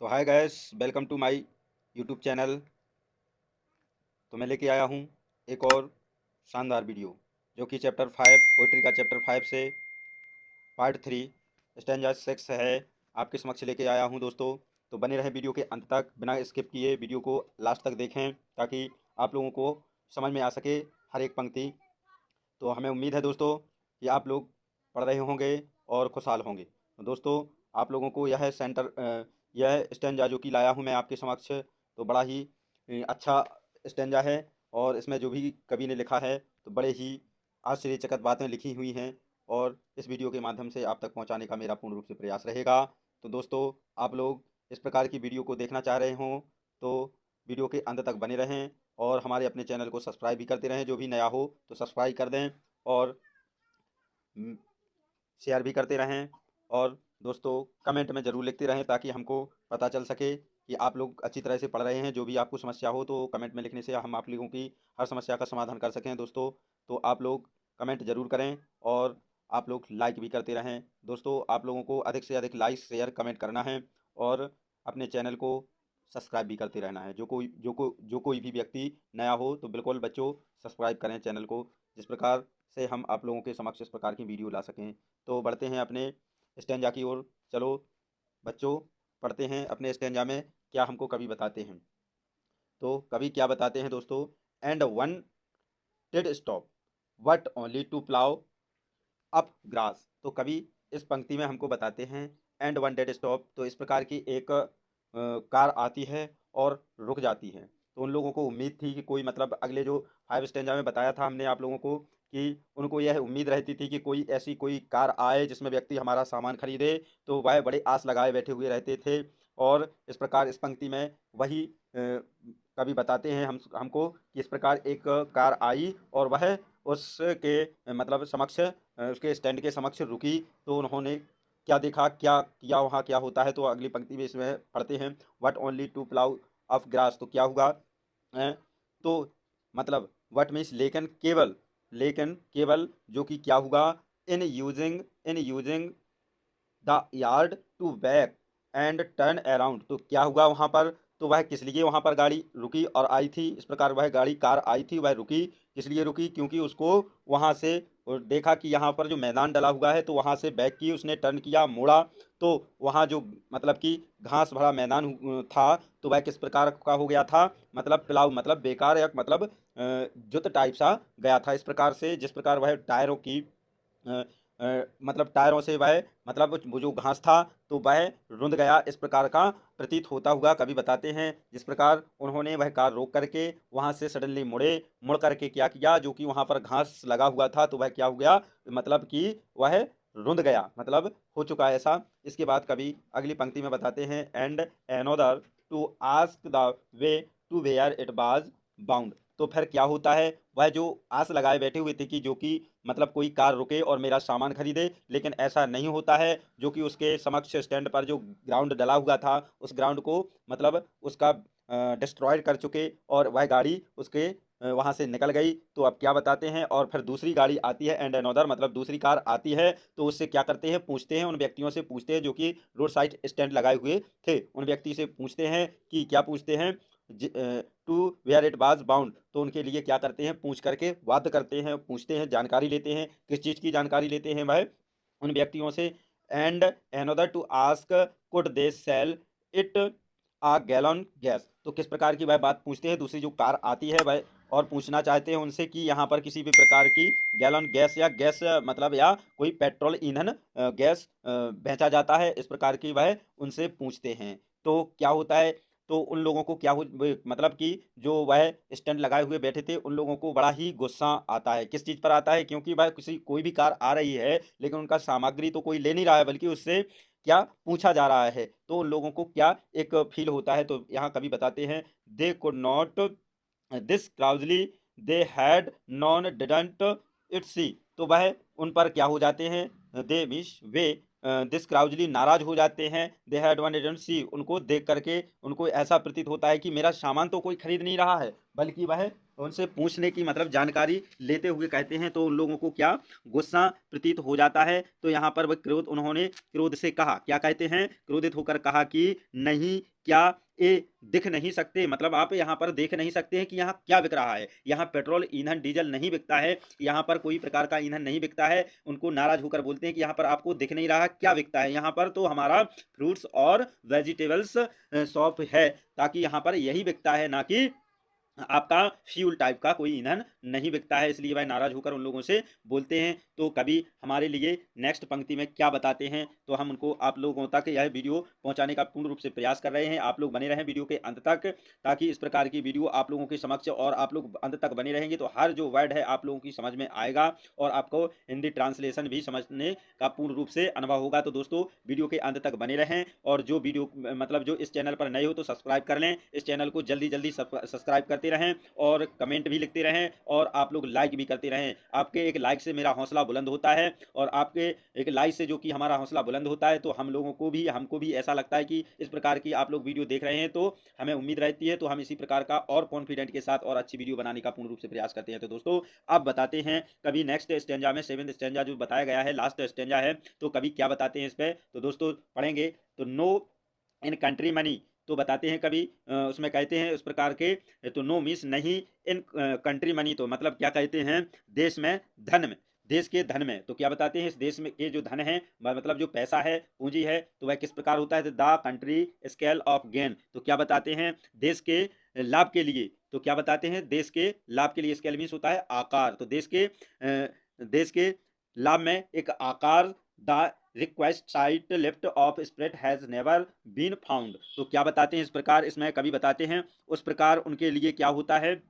तो hi guys, welcome to my YouTube channel. तो मैं लेके आया हूँ एक और शानदार वीडियो, जो कि चैप्टर 5 पोइट्री का चैप्टर 5 से पार्ट 3 स्टैंजा 6 है। आपके समक्ष लेके आया हूँ दोस्तों। तो बने रहे वीडियो के अंत तक, बिना स्किप किए वीडियो को लास्ट तक देखें, ताकि आप लोगों को समझ में आ सके हर एक पंक्ति। तो हमें उम्मीद है दोस्तों कि आप लोग पढ़ रहे होंगे और खुशहाल होंगे। तो दोस्तों, आप लोगों को यह स्टैंजा जो कि लाया हूँ मैं आपके समक्ष, तो बड़ा ही अच्छा स्टैंजा है। और इसमें जो भी कवि ने लिखा है, तो बड़े ही आश्चर्यचकित बातें लिखी हुई हैं, और इस वीडियो के माध्यम से आप तक पहुंचाने का मेरा पूर्ण रूप से प्रयास रहेगा। तो दोस्तों, आप लोग इस प्रकार की वीडियो को देखना चाह रहे हों तो वीडियो के अंत तक बने रहें, और हमारे अपने चैनल को सब्सक्राइब भी करते रहें। जो भी नया हो तो सब्सक्राइब कर दें, और शेयर भी करते रहें, और दोस्तों कमेंट में ज़रूर लिखते रहें, ताकि हमको पता चल सके कि आप लोग अच्छी तरह से पढ़ रहे हैं। जो भी आपको समस्या हो तो कमेंट में लिखने से हम आप लोगों की हर समस्या का समाधान कर सकें दोस्तों। तो आप लोग कमेंट ज़रूर करें, और आप लोग लाइक भी करते रहें दोस्तों। आप लोगों को अधिक से अधिक लाइक शेयर कमेंट करना है, और अपने चैनल को सब्सक्राइब भी करते रहना है। जो कोई भी व्यक्ति नया हो तो बिल्कुल बच्चों सब्सक्राइब करें चैनल को, जिस प्रकार से हम आप लोगों के समक्ष इस प्रकार की वीडियो ला सकें। तो बढ़ते हैं अपने स्टैंजा की ओर। चलो बच्चों, पढ़ते हैं अपने स्टैंजा में क्या हमको कवि बताते हैं। तो कवि क्या बताते हैं दोस्तों? And one did stop but only to plough up grass. तो कवि इस पंक्ति में हमको बताते हैं एंड वन डेड स्टॉप। तो इस प्रकार की एक कार आती है और रुक जाती है। तो उन लोगों को उम्मीद थी कि कोई, मतलब अगले जो 5 स्टैंजा में बताया था हमने आप लोगों को, कि उनको यह उम्मीद रहती थी कि कोई ऐसी कोई कार आए जिसमें व्यक्ति हमारा सामान खरीदे। तो वह बड़े आस लगाए बैठे हुए रहते थे। और इस प्रकार इस पंक्ति में वही कवि बताते हैं हमको कि इस प्रकार एक कार आई, और वह उसके मतलब समक्ष, उसके स्टैंड के समक्ष रुकी। तो उन्होंने क्या देखा, क्या किया, वहाँ क्या होता है, तो अगली पंक्ति में इसमें पढ़ते हैं। But only to plough up grass. तो क्या हुआ? तो मतलब वट मीन्स लेकिन केवल जो कि क्या हुआ? In using the yard to back and turn around. तो क्या हुआ वहाँ पर? तो वह किस लिए वहाँ पर गाड़ी रुकी और आई थी? इस प्रकार वह गाड़ी कार आई थी, वह रुकी किस लिए रुकी? क्योंकि उसको वहाँ से देखा कि यहाँ पर जो मैदान डला हुआ है, तो वहाँ से बैक की, उसने टर्न किया, मोड़ा। तो वहाँ जो मतलब कि घास भरा मैदान था, तो वह किस प्रकार का हो गया था? मतलब प्लाऊ मतलब बेकार, या मतलब जुत टाइप सा गया था। इस प्रकार से जिस प्रकार वह टायरों की मतलब टायरों से वह, मतलब वो जो घास था, तो वह रुंध गया, इस प्रकार का प्रतीत होता हुआ कवि बताते हैं। जिस प्रकार उन्होंने वह कार रोक करके वहां से सडनली मुड़ करके क्या किया, जो कि वहां पर घास लगा हुआ था, तो वह क्या हो गया? मतलब कि वह रुंध गया, मतलब हो चुका है ऐसा। इसके बाद कवि अगली पंक्ति में बताते हैं and another to ask the way to where it was bound. तो फिर क्या होता है? वह जो आस लगाए बैठे हुए थे कि जो कि मतलब कोई कार रुके और मेरा सामान खरीदे, लेकिन ऐसा नहीं होता है। जो कि उसके समक्ष स्टैंड पर जो ग्राउंड डला हुआ था, उस ग्राउंड को मतलब उसका डिस्ट्रॉयड कर चुके, और वह गाड़ी उसके वहाँ से निकल गई। तो अब क्या बताते हैं? और फिर दूसरी गाड़ी आती है, एंड अनदर मतलब दूसरी कार आती है। तो उससे क्या करते हैं? पूछते हैं, उन व्यक्तियों से पूछते हैं जो कि रोड साइड स्टैंड लगाए हुए थे। उन व्यक्ति से पूछते हैं कि क्या पूछते हैं? To where it was bound. तो उनके लिए क्या करते हैं? पूछ करके बात करते हैं, पूछते हैं, जानकारी लेते हैं। किस चीज़ की जानकारी लेते हैं वह? उन व्यक्तियों से। And another to ask could they sell it a gallon gas. तो किस प्रकार की वह बात पूछते हैं? दूसरी जो कार आती है वह, और पूछना चाहते हैं उनसे कि यहाँ पर किसी भी प्रकार की गैलन गैस, या गैस मतलब या कोई पेट्रोल ईंधन गैस बेचा जाता है, इस प्रकार की वह उनसे पूछते हैं। तो क्या होता है? तो उन लोगों को क्या हो, मतलब कि जो वह स्टैंड लगाए हुए बैठे थे, उन लोगों को बड़ा ही गुस्सा आता है। किस चीज़ पर आता है? क्योंकि वह कोई भी कार आ रही है, लेकिन उनका सामग्री तो कोई ले नहीं रहा है, बल्कि उससे क्या पूछा जा रहा है। तो उन लोगों को क्या एक फील होता है? तो यहाँ कवि बताते हैं they could not this crossly they had known didn't it see. तो वह उन पर क्या हो जाते हैं? दे मिस वे दिस क्राउजली नाराज हो जाते हैं। They had one didn't see, उनको देख करके उनको ऐसा प्रतीत होता है कि मेरा सामान तो कोई खरीद नहीं रहा है, बल्कि वह उनसे पूछने की मतलब जानकारी लेते हुए कहते हैं, तो उन लोगों को क्या गुस्सा प्रतीत हो जाता है। तो यहाँ पर वह उन्होंने क्रोध से कहा, क्या कहते हैं, क्रोधित होकर कहा कि नहीं, क्या ये दिख नहीं सकते, मतलब आप यहाँ पर देख नहीं सकते हैं कि यहाँ क्या बिक रहा है। यहाँ पेट्रोल, ईंधन, डीजल नहीं बिकता है, यहाँ पर कोई प्रकार का ईंधन नहीं बिकता है। उनको नाराज होकर बोलते हैं कि यहाँ पर आपको दिख नहीं रहा क्या बिकता है, यहाँ पर तो हमारा फ्रूट्स और वेजिटेबल्स शॉप है, ताकि यहाँ पर यही बिकता है, ना कि आपका फ्यूल टाइप का कोई ईंधन नहीं बिकता है। इसलिए वह नाराज होकर उन लोगों से बोलते हैं। तो कभी हमारे लिए नेक्स्ट पंक्ति में क्या बताते हैं, तो हम उनको आप लोगों तक यह वीडियो पहुंचाने का पूर्ण रूप से प्रयास कर रहे हैं। आप लोग बने रहें वीडियो के अंत तक, ताकि इस प्रकार की वीडियो आप लोगों के समक्ष, और आप लोग अंत तक बने रहेंगे तो हर जो वर्ड है आप लोगों की समझ में आएगा, और आपको हिंदी ट्रांसलेशन भी समझने का पूर्ण रूप से अनुभव होगा। तो दोस्तों वीडियो के अंत तक बने रहें, और जो वीडियो मतलब जो इस चैनल पर नए हो तो सब्सक्राइब कर लें, इस चैनल को जल्दी जल्दी सब्सक्राइब करते रहें, और कमेंट भी लिखते रहें, और आप लोग लाइक भी करते रहें। आपके एक लाइक से मेरा हौसला बुलंद होता है, और आपके एक लाइक से जो कि हमारा हौसला बुलंद होता है, तो हम लोगों को भी, हमको भी ऐसा लगता है कि इस प्रकार की आप लोग वीडियो देख रहे हैं तो हमें उम्मीद रहती है, तो हम इसी प्रकार का और कॉन्फिडेंट के साथ और अच्छी वीडियो बनाने का पूर्ण रूप से प्रयास करते हैं। तो दोस्तों अब बताते हैं कभी नेक्स्ट स्टेंजा में, 7th स्टेंजा जो बताया गया है, लास्ट स्टेंजा है, तो कभी क्या बताते हैं इस पे, तो दोस्तों पढ़ेंगे। तो नो इन कंट्री मनी, तो बताते हैं कभी उसमें कहते हैं उस प्रकार के, तो नो मीन्स नहीं, इन कंट्री मनी तो मतलब क्या कहते हैं, देश में धन में, देश के धन में, तो क्या बताते हैं इस देश में के जो धन है, मतलब जो पैसा है, पूंजी है, तो वह किस प्रकार होता है, the country scale of gain, तो क्या बताते हैं देश के लाभ के लिए, तो क्या बताते हैं देश के लाभ के लिए, स्केल मीन्स होता है आकार, तो देश के लाभ में एक आकार, the requisite lift of spirit has never been found, तो क्या बताते हैं इस प्रकार, इसमें कभी बताते हैं उस प्रकार उनके लिए क्या होता है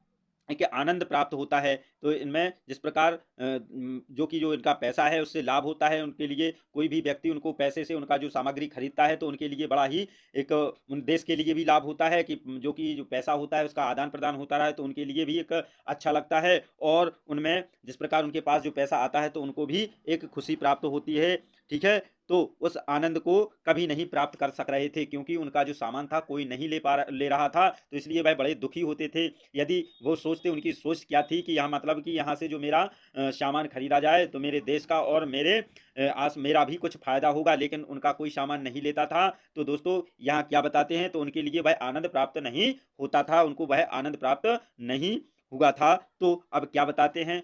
कि आनंद प्राप्त होता है। तो इनमें जिस प्रकार जो कि जो इनका पैसा है उससे लाभ होता है उनके लिए, कोई भी व्यक्ति उनको पैसे से उनका जो सामग्री खरीदता है तो उनके लिए बड़ा ही एक उन देश के लिए भी लाभ होता है कि जो कि जो पैसा होता है उसका आदान प्रदान होता रहा है, तो उनके लिए भी एक अच्छा लगता है, और उनमें जिस प्रकार उनके पास जो पैसा आता है तो उनको भी एक खुशी प्राप्त होती है। ठीक है, तो उस आनंद को कभी नहीं प्राप्त कर सक रहे थे, क्योंकि उनका जो सामान था कोई नहीं ले रहा था, तो इसलिए वह बड़े दुखी होते थे। यदि वो सोचते, उनकी सोच क्या थी कि यहाँ मतलब कि यहाँ से जो मेरा सामान खरीदा जाए तो मेरे देश का और मेरा भी कुछ फायदा होगा, लेकिन उनका कोई सामान नहीं लेता था। तो दोस्तों यहाँ क्या बताते हैं, तो उनके लिए वह आनंद प्राप्त नहीं होता था, उनको वह आनंद प्राप्त नहीं हुआ था। तो अब क्या बताते हैं,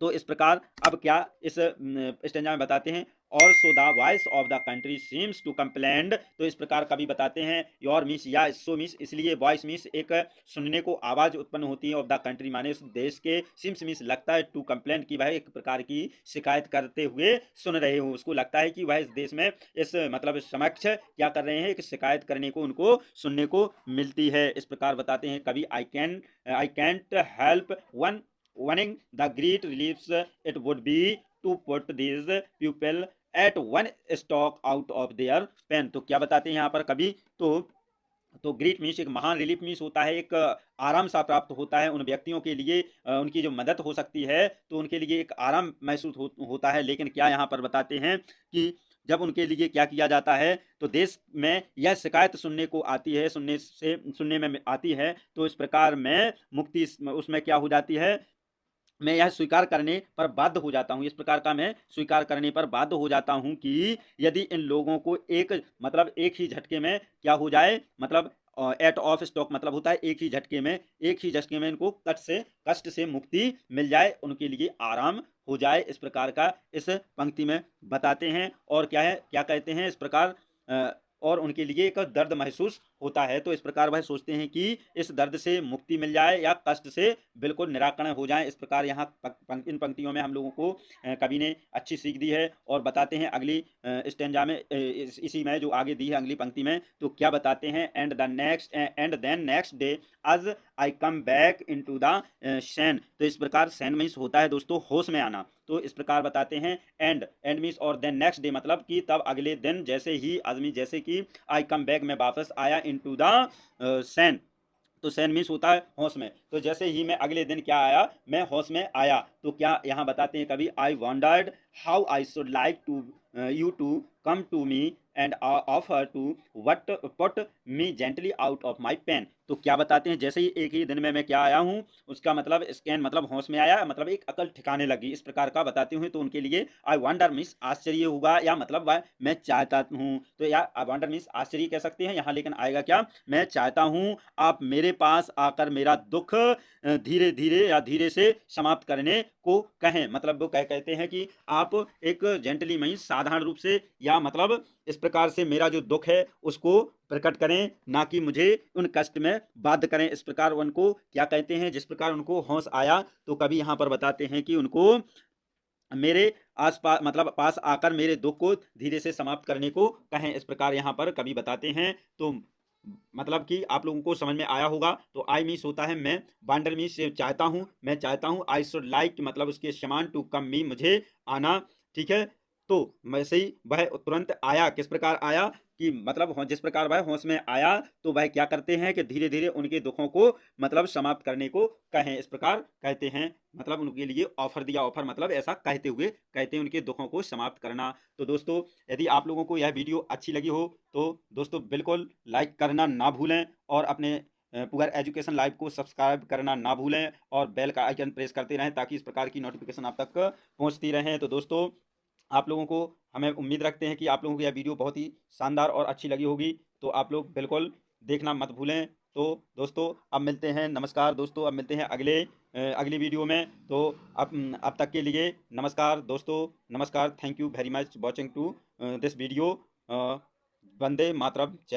तो इस प्रकार अब क्या इस स्टेंजा में बताते हैं, और so the voice of the country seems to complain, तो इस प्रकार कभी बताते हैं योर मिस या सो मिस, इसलिए वॉइस मिस एक सुनने को आवाज उत्पन्न होती है, ऑफ द कंट्री माने उस देश के, सिम्स मिस लगता है, टू कंप्लेंट की वह एक प्रकार की शिकायत करते हुए सुन रहे हो, उसको लगता है कि वह इस देश में इस मतलब समक्ष क्या कर रहे हैं, एक शिकायत करने को उनको सुनने को मिलती है। इस प्रकार बताते हैं कभी I can't help wanting the great reliefs it would be to put these people at one stroke out of their pen, तो क्या बताते हैं यहाँ पर कभी, तो ग्रेट मीन्स एक महान, रिलीफ मीन्स होता है एक आराम सा प्राप्त होता है उन व्यक्तियों के लिए, उनकी जो मदद हो सकती है तो उनके लिए एक आराम महसूस होता है। लेकिन क्या यहाँ पर बताते हैं कि जब उनके लिए क्या किया जाता है, तो देश में यह शिकायत सुनने को आती है, सुनने में आती है, तो इस प्रकार में मुक्ति उसमें क्या हो जाती है, मैं यह स्वीकार करने पर बाध्य हो जाता हूँ, इस प्रकार का मैं स्वीकार करने पर बाध्य हो जाता हूँ कि यदि इन लोगों को एक ही झटके में क्या हो जाए, मतलब एट ऑफ स्टॉक मतलब होता है एक ही झटके में इनको कष्ट से मुक्ति मिल जाए, उनके लिए आराम हो जाए, इस प्रकार का इस पंक्ति में बताते हैं। और क्या कहते हैं इस प्रकार, और उनके लिए एक दर्द महसूस होता है, तो इस प्रकार वह सोचते हैं कि इस दर्द से मुक्ति मिल जाए या कष्ट से बिल्कुल निराकरण हो जाए। इस प्रकार यहाँ इन पंक्तियों में हम लोगों को कवि ने अच्छी सीख दी है। और बताते हैं अगली स्टेंजा में, इसी में जो आगे दी है अगली पंक्ति में, तो क्या बताते हैं, एंड देन नेक्स्ट डे आज I come back into the sun, तो इस प्रकार सैन मीन्स होता है दोस्तों होश में आना, तो इस प्रकार बताते हैं एंड मीन्स और देन नेक्स्ट डे मतलब कि तब अगले दिन, जैसे ही आदमी जैसे कि आई कम बैक में वापस आया इनटू द सैन, तो सैन मीन्स होता है होश में, तो जैसे ही मैं अगले दिन क्या आया, मैं होश में आया, तो क्या यहाँ बताते हैं कभी, I wondered how I should like to you to come to me and offer to what put me gently out of my pain। तो क्या बताते हैं, जैसे ही एक ही दिन में मैं क्या आया हूँ, उसका मतलब स्कैन मतलब होश में आया, मतलब एक अकल ठिकाने लगी, इस प्रकार का बताते हुए। तो उनके लिए आई वंडर मीन्स आश्चर्य होगा, या मतलब मैं चाहता हूँ, तो या आई वंडर मीन्स आश्चर्य कह सकते हैं यहाँ, लेकिन आएगा क्या, मैं चाहता हूँ आप मेरे पास आकर मेरा दुख धीरे धीरे या धीरे से समाप्त करने को कहें। मतलब वो कहते हैं कि आप एक जेंटली मीन्स साधारण रूप से, या मतलब इस प्रकार से मेरा जो दुख है उसको प्रकट करें, ना कि मुझे उन कष्ट में बाध्य करें। इस प्रकार उनको क्या कहते हैं, जिस प्रकार उनको होश आया, तो कभी यहाँ पर बताते हैं कि उनको मेरे आसपास मतलब पास आकर मेरे दुख को धीरे से समाप्त करने को कहें, इस प्रकार यहाँ पर कभी बताते हैं। तो मतलब कि आप लोगों को समझ में आया होगा। तो आई मीन्स होता है मैं, वांडर मीन्स चाहता हूँ, मैं चाहता हूँ, आई शुड लाइक मतलब उसके समान, टू कम मी मुझे आना, ठीक है। तो वैसे ही वह तुरंत आया, किस प्रकार आया कि मतलब जिस प्रकार वह होश में आया, तो वह क्या करते हैं कि धीरे धीरे उनके दुखों को मतलब समाप्त करने को कहें, इस प्रकार कहते हैं। मतलब उनके लिए ऑफर दिया, ऑफर मतलब ऐसा कहते हुए कहते हैं उनके दुखों को समाप्त करना। तो दोस्तों, यदि आप लोगों को यह वीडियो अच्छी लगी हो तो दोस्तों बिल्कुल लाइक करना ना भूलें, और अपने पुअर एजुकेशन लाइव को सब्सक्राइब करना ना भूलें, और बेल का आइकन प्रेस करते रहें ताकि इस प्रकार की नोटिफिकेशन आप तक पहुंचती रहें। तो दोस्तों, आप लोगों को हमें उम्मीद रखते हैं कि आप लोगों को यह वीडियो बहुत ही शानदार और अच्छी लगी होगी, तो आप लोग बिल्कुल देखना मत भूलें। तो दोस्तों, अब मिलते हैं, नमस्कार दोस्तों, अब मिलते हैं अगली वीडियो में। तो अब तक के लिए नमस्कार दोस्तों, नमस्कार, thank you very much watching to this video. वंदे मातरम, जय।